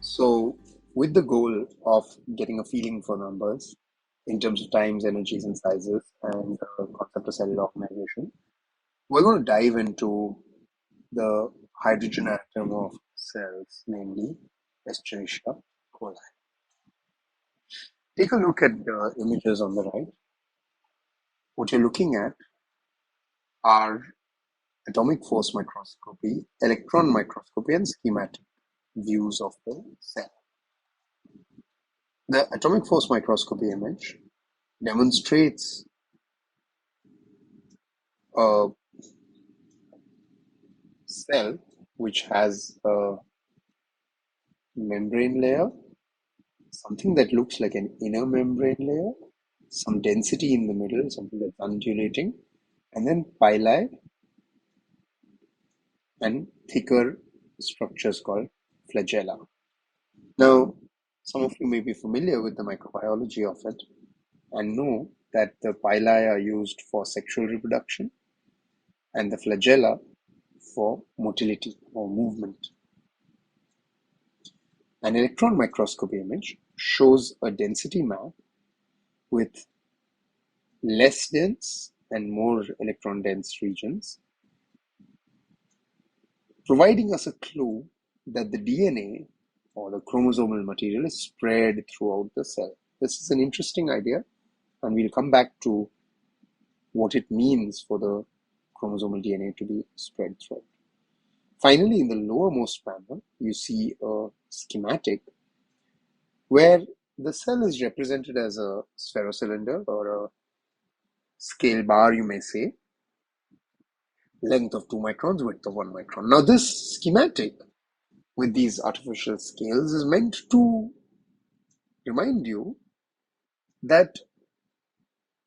So, with the goal of getting a feeling for numbers in terms of times, energies, and sizes, and the concept of cellular organization, we're going to dive into the hydrogen atom of cells, namely Escherichia coli. Take a look at the images on the right. What you're looking at are atomic force microscopy, electron microscopy, and schematic views of the cell. The atomic force microscopy image demonstrates a cell which has a membrane layer, something that looks like an inner membrane layer, some density in the middle, something that's undulating, and then pili and thicker structures called flagella. Now, some of you may be familiar with the microbiology of it and know that the pili are used for sexual reproduction and the flagella for motility or movement. An electron microscopy image shows a density map with less dense and more electron dense regions, providing us a clue that the DNA or the chromosomal material is spread throughout the cell. This is an interesting idea, and we'll come back to what it means for the chromosomal DNA to be spread throughout. Finally, in the lowermost panel, you see a schematic where the cell is represented as a spherocylinder or a scale bar, you may say, length of 2 microns, width of 1 micron. Now, this schematic with these artificial scales is meant to remind you that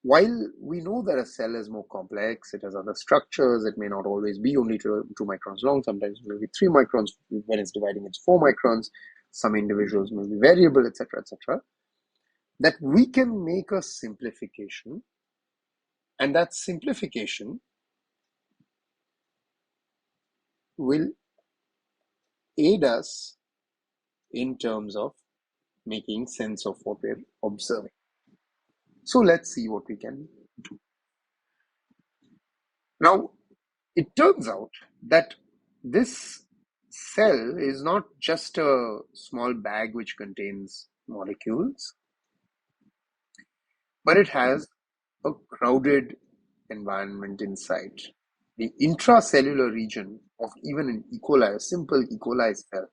while we know that a cell is more complex, it has other structures, it may not always be only 2 microns long, sometimes maybe 3 microns, when it's dividing it's 4 microns, some individuals may be variable, etc., etc., that we can make a simplification, and that simplification will aid us in terms of making sense of what we're observing. So let's see what we can do. Now, it turns out that this cell is not just a small bag which contains molecules, but it has a crowded environment inside. The intracellular region of even an E. coli, a simple E. coli cell,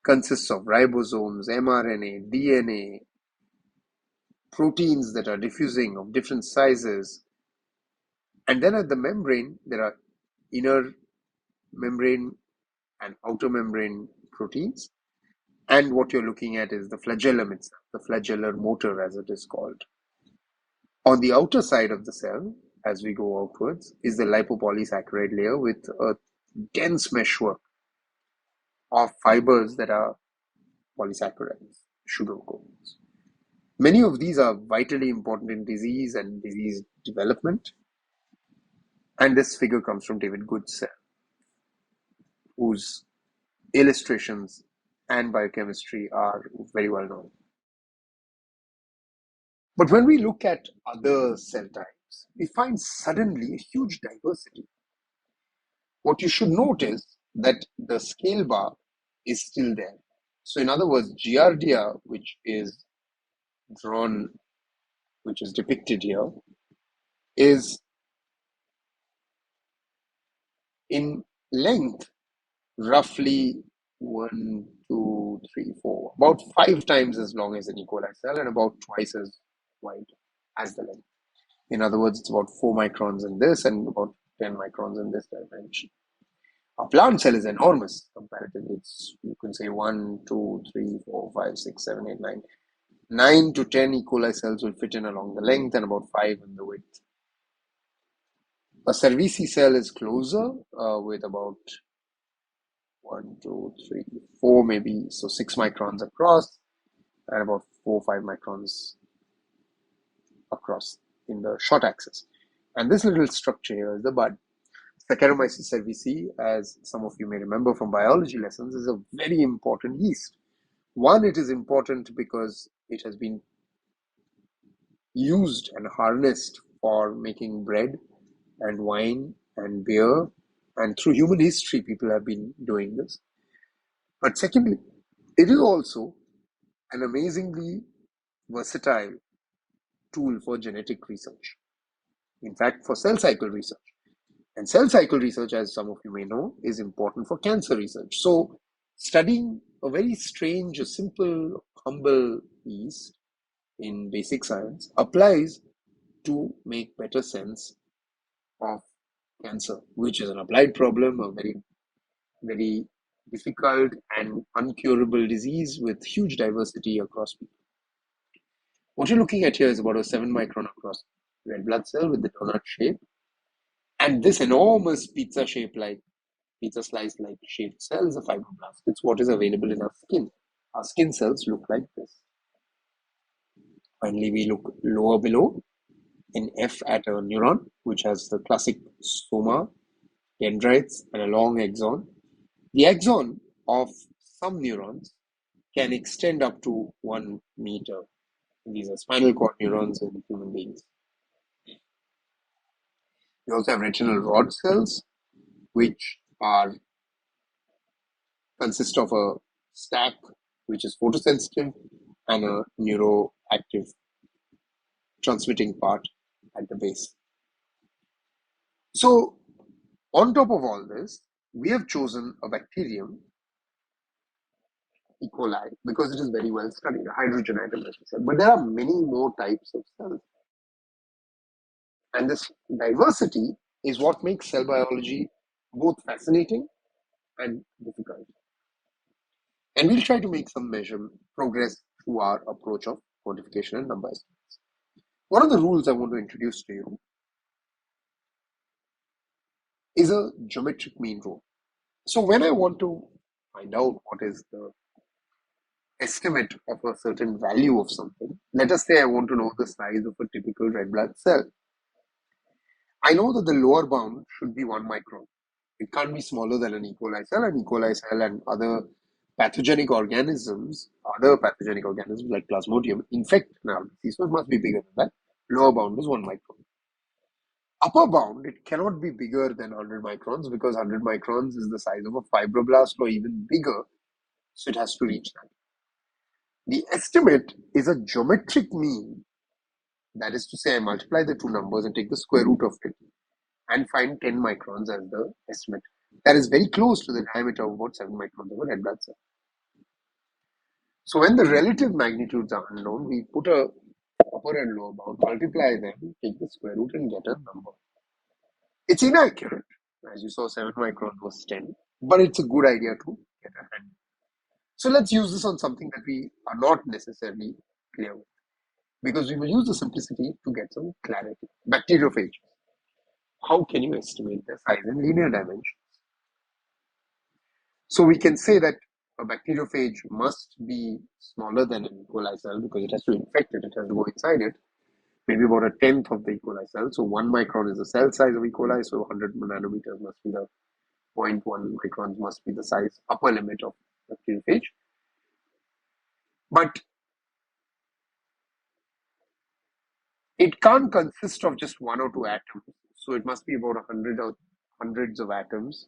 consists of ribosomes, mRNA, DNA, proteins that are diffusing of different sizes. And then at the membrane, there are inner membrane and outer membrane proteins. And what you're looking at is the flagellum itself, the flagellar motor as it is called. On the outer side of the cell, as we go outwards, is the lipopolysaccharide layer with a dense meshwork of fibers that are polysaccharides, sugar coats. Many of these are vitally important in disease and disease development. And this figure comes from David Good's cell, whose illustrations and biochemistry are very well known. But when we look at other cell types, we find suddenly a huge diversity. What you should note is that the scale bar is still there. So in other words, Giardia, which is drawn, which is depicted here, is in length roughly 1, 2, 3, 4, about 5 times as long as an E. coli cell and about twice as wide as the length. In other words, it's about 4 microns in this and about 10 microns in this dimension. A plant cell is enormous comparatively. It's, you can say 1, 2, 3, 4, 5, 6, 7, 8, 9. 9 to 10 E. coli cells will fit in along the length and about 5 in the width. A cerevisiae cell is closer with about 1, 2, 3, 4 maybe, so 6 microns across and about 4, 5 microns across in the short axis. And this little structure here is the bud. Saccharomyces cerevisiae, as some of you may remember from biology lessons, is a very important yeast. One, it is important because it has been used and harnessed for making bread and wine and beer, and through human history, people have been doing this. But secondly, it is also an amazingly versatile tool for genetic research. In fact, for cell cycle research. And cell cycle research, as some of you may know, is important for cancer research. So, studying a very strange, simple, humble yeast in basic science applies to make better sense of cancer, which is an applied problem, a very, very difficult and uncurable disease with huge diversity across people. What you're looking at here is about a 7 micron across red blood cell with the donut shape, and this enormous pizza shape like pizza slice like shaped cell is a fibroblast. It's what is available in our skin. Our skin cells look like this. Finally, we look lower below in F at a neuron, which has the classic soma, dendrites, and a long axon. The axon of some neurons can extend up to 1 meter. These are spinal cord neurons in human beings. We also have retinal rod cells, which consist of a stack which is photosensitive and a neuroactive transmitting part at the base. So, on top of all this, we have chosen a bacterium, E. coli, because it is very well studied, a hydrogen atom, as we said. But there are many more types of cells. And this diversity is what makes cell biology both fascinating and difficult. And we'll try to make some progress through our approach of quantification and number estimates. One of the rules I want to introduce to you is a geometric mean rule. So when I want to find out what is the estimate of a certain value of something, let us say I want to know the size of a typical red blood cell. I know that the lower bound should be 1 micron. It can't be smaller than an E. coli cell. An E. coli cell and other pathogenic organisms like Plasmodium infect an RBC, so it must be bigger than that. Lower bound is 1 micron. Upper bound, it cannot be bigger than 100 microns because 100 microns is the size of a fibroblast or even bigger, so it has to reach that. The estimate is a geometric mean. That is to say, I multiply the two numbers and take the square root of it and find 10 microns as the estimate. That is very close to the diameter of about 7 microns of a red blood cell. So when the relative magnitudes are unknown, we put a upper and lower bound, multiply them, take the square root and get a number. It's inaccurate. As you saw, 7 microns was 10, but it's a good idea to get a handle. So let's use this on something that we are not necessarily clear with, because we will use the simplicity to get some clarity. Bacteriophages. How can you estimate their size in linear dimensions? So we can say that a bacteriophage must be smaller than an E. coli cell because it has to infect it, it has to go inside it. Maybe about a tenth of the E. coli cell. So 1 micron is the cell size of E. coli, so 100 nanometers must be the 0.1 microns must be the size upper limit of bacteriophage. But it can't consist of just 1 or 2 atoms. So it must be about 100 or hundreds of atoms.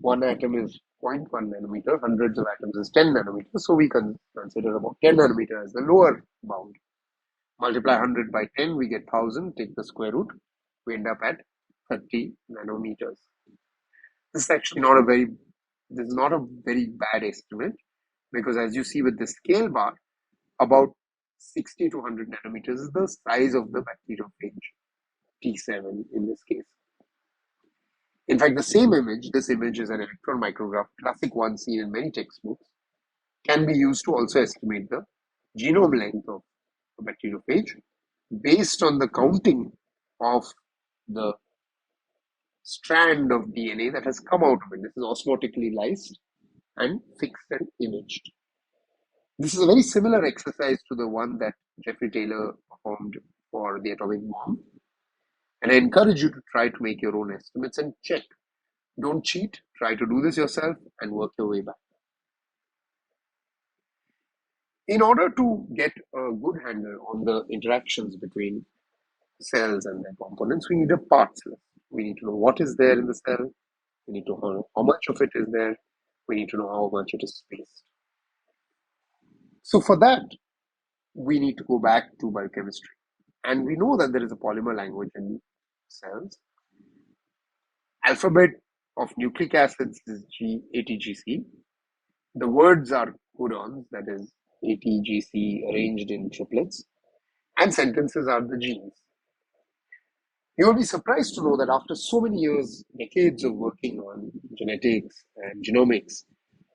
One atom is 0.1 nanometer, hundreds of atoms is 10 nanometers. So we can consider about 10 nanometer as the lower bound. Multiply 100 by 10, we get 1000, take the square root, we end up at 30 nanometers. This is actually not a very bad estimate, because as you see with the scale bar, about 60 to 100 nanometers is the size of the bacteriophage, T7 in this case. In fact, this image is an electron micrograph, classic one seen in many textbooks, can be used to also estimate the genome length of a bacteriophage based on the counting of the strand of DNA that has come out of it. This is osmotically lysed and fixed and imaged. This is a very similar exercise to the one that Jeffrey Taylor performed for the atomic bomb. And I encourage you to try to make your own estimates and check. Don't cheat. Try to do this yourself and work your way back. In order to get a good handle on the interactions between cells and their components, we need a parts list. We need to know what is there in the cell. We need to know how much of it is there. We need to know how much it is spaced. So for that, we need to go back to biochemistry. And we know that there is a polymer language in cells. Alphabet of nucleic acids is ATGC. The words are codons, that is ATGC arranged in triplets. And sentences are the genes. You will be surprised to know that after so many years, decades of working on genetics and genomics,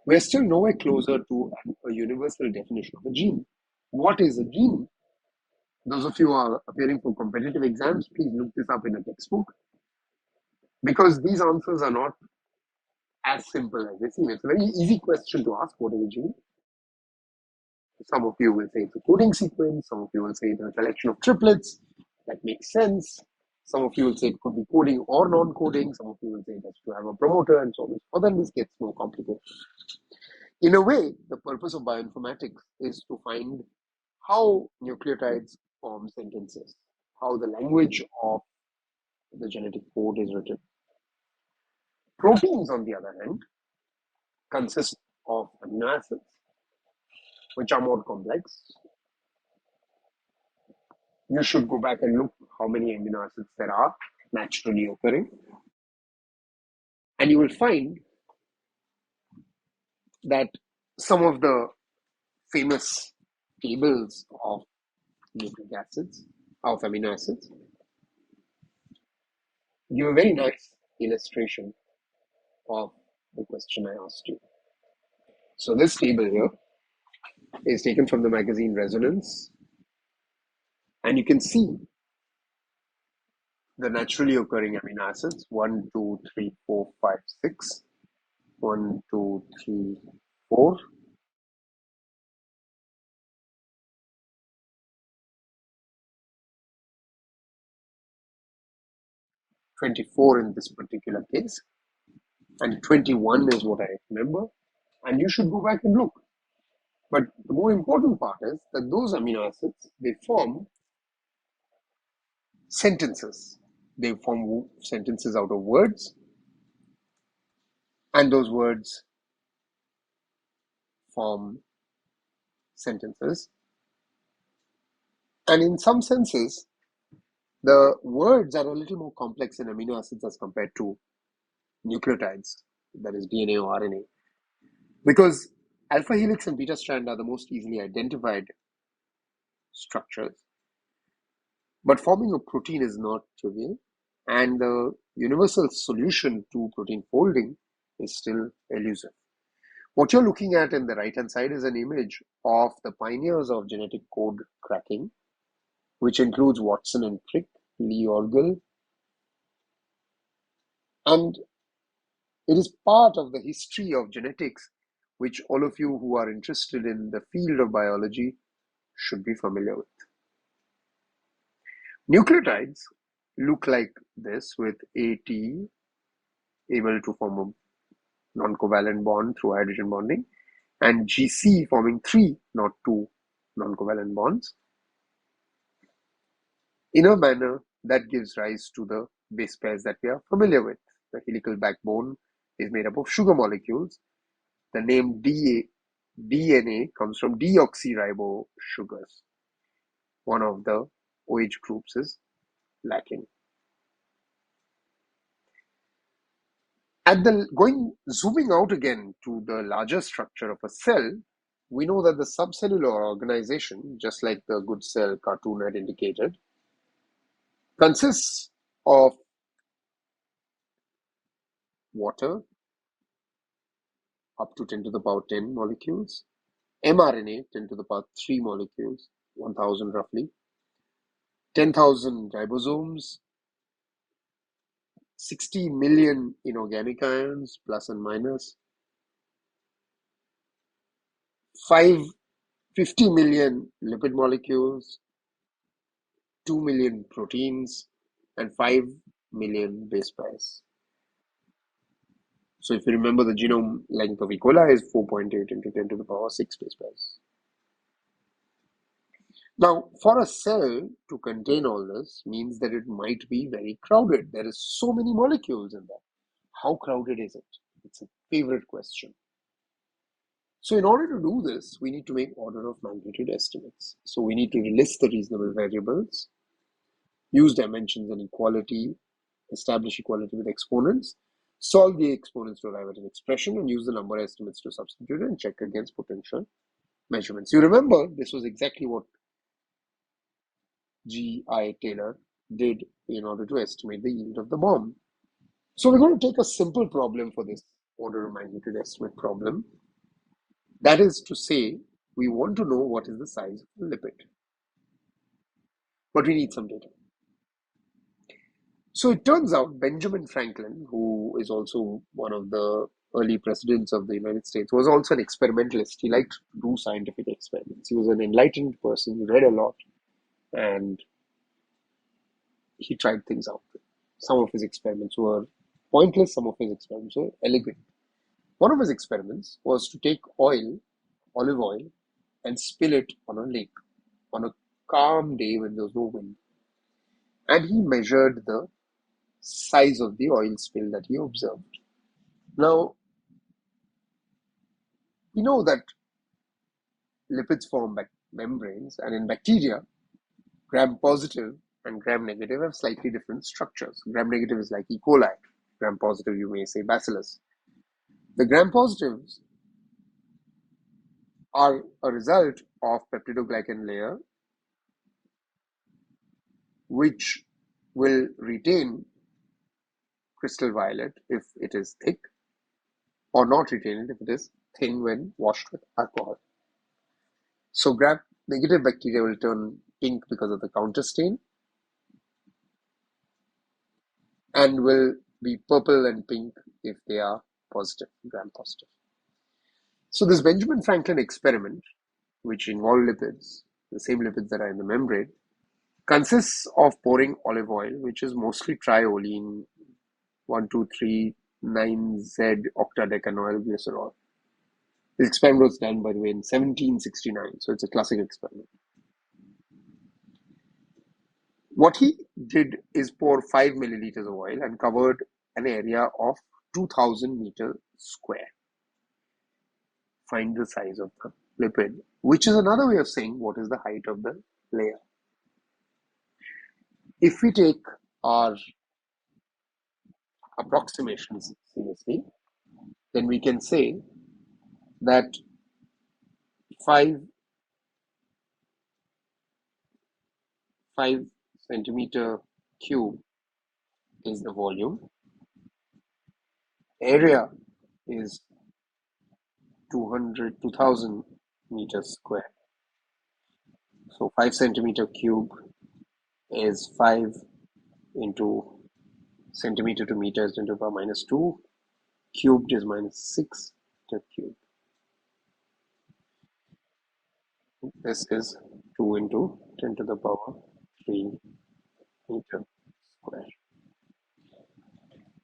we are still nowhere closer to a universal definition of a gene. What is a gene? Those of you who are appearing for competitive exams, please look this up in a textbook, because these answers are not as simple as they seem. It's a very easy question to ask, what is a gene? Some of you will say it's a coding sequence. Some of you will say it's a collection of triplets. That makes sense. Some of you will say it could be coding or non-coding. Some of you will say it has to have a promoter and so on. But then this gets more complicated. In a way, the purpose of bioinformatics is to find how nucleotides form sentences, how the language of the genetic code is written. Proteins, on the other hand, consist of amino acids, which are more complex. You should go back and look how many amino acids there are naturally occurring. And you will find that some of the famous tables of nucleic acids, of amino acids, give a very nice illustration of the question I asked you. So this table here is taken from the magazine Resonance, and you can see the naturally occurring amino acids 1, 2, 3, 4, 5, 6. 1, 2, 3, 4. "24" in this particular case, and 21 is what I remember, and you should go back and look. But the more important part is that those amino acids, they form sentences. They form sentences out of words, and those words form sentences. And in some senses, the words are a little more complex in amino acids as compared to nucleotides, that is DNA or RNA, because alpha helix and beta strand are the most easily identified structures. But forming a protein is not trivial, and the universal solution to protein folding is still elusive. What you're looking at in the right-hand side is an image of the pioneers of genetic code cracking, which includes Watson and Crick, Lee Orgel, and it is part of the history of genetics, which all of you who are interested in the field of biology should be familiar with. Nucleotides look like this, with AT able to form a non-covalent bond through hydrogen bonding, and GC forming 3, not 2, non-covalent bonds, in a manner that gives rise to the base pairs that we are familiar with. The helical backbone is made up of sugar molecules. The name DNA comes from deoxyribo sugars. One of the OH groups is lacking. Zooming out again to the larger structure of a cell, we know that the subcellular organization, just like the good cell cartoon had indicated, consists of water up to 10 to the power 10 molecules, mRNA 10 to the power 3 molecules, 1000 roughly, 10,000 ribosomes, 60 million inorganic ions, plus and minus, 50 million lipid molecules, 2 million proteins, and 5 million base pairs. So if you remember, the genome length of E. coli is 4.8 into 10 to the power 6 base pairs. Now, for a cell to contain all this means that it might be very crowded. There is so many molecules in there. How crowded is it? It's a favorite question. So in order to do this, we need to make order of magnitude estimates. So we need to list the reasonable variables, use dimensions and equality, establish equality with exponents, solve the exponents to arrive at an expression, and use the number estimates to substitute and check against potential measurements. You remember this was exactly what G.I. Taylor did in order to estimate the yield of the bomb. So we're going to take a simple problem for this order of magnitude estimate problem. That is to say, we want to know what is the size of the lipid, but we need some data. So it turns out Benjamin Franklin, who is also one of the early presidents of the United States, was also an experimentalist. He liked to do scientific experiments. He was an enlightened person. He read a lot and he tried things out. Some of his experiments were pointless, some of his experiments were elegant. One of his experiments was to take olive oil, and spill it on a lake on a calm day when there was no wind. And he measured the size of the oil spill that he observed. Now, we know that lipids form membranes, and in bacteria, gram positive and gram negative have slightly different structures. Gram negative is like E. coli, gram positive, you may say bacillus. The gram positives are a result of peptidoglycan layer, which will retain crystal violet if it is thick, or not retain it if it is thin when washed with alcohol. So gram negative bacteria will turn pink because of the counter stain and will be purple and pink if they are positive, gram positive. So this Benjamin Franklin experiment, which involved lipids, the same lipids that are in the membrane, consists of pouring olive oil, which is mostly triolene 1,2,3,9-Z octadecanoyl glycerol. This experiment was done, by the way, in 1769, so it's a classic experiment. What he did is pour 5 milliliters of oil and covered an area of 2,000 meters square. Find the size of the lipid, which is another way of saying what is the height of the layer. If we take our approximations seriously, then we can say that 5 centimeter cube is the volume. Area is 2,000 meters square. So 5 centimeter cube is 5 into centimeter to meters 10 to the power minus 2. Cubed is minus 6 to cube. This is 2 into 10 to the power 3 meter square.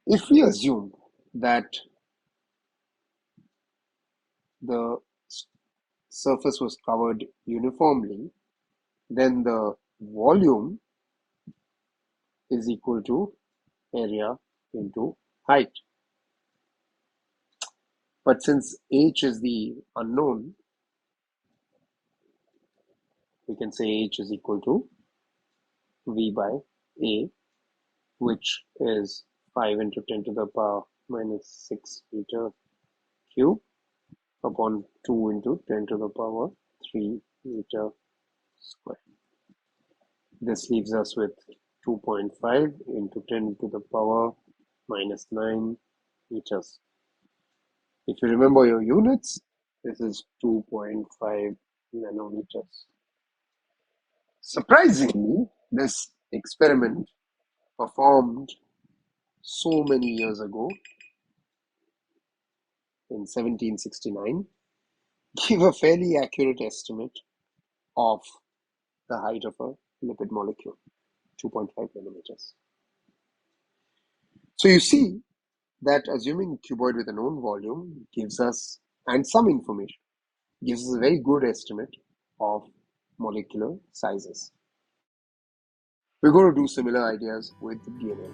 If we assume that the surface was covered uniformly, then the volume is equal to area into height. But since h is the unknown, we can say h is equal to v by a, which is 5 into 10 to the power minus 6 meter cube upon 2 into 10 to the power 3 meter square. This leaves us with 2.5 into 10 to the power minus 9 meters. If you remember your units, this is 2.5 nanometers. Surprisingly, this experiment performed so many years ago, in 1769, gave a fairly accurate estimate of the height of a lipid molecule, 2.5 nanometers. So you see that assuming cuboid with a known volume gives us, and some information, gives us a very good estimate of molecular sizes. We're going to do similar ideas with DNA.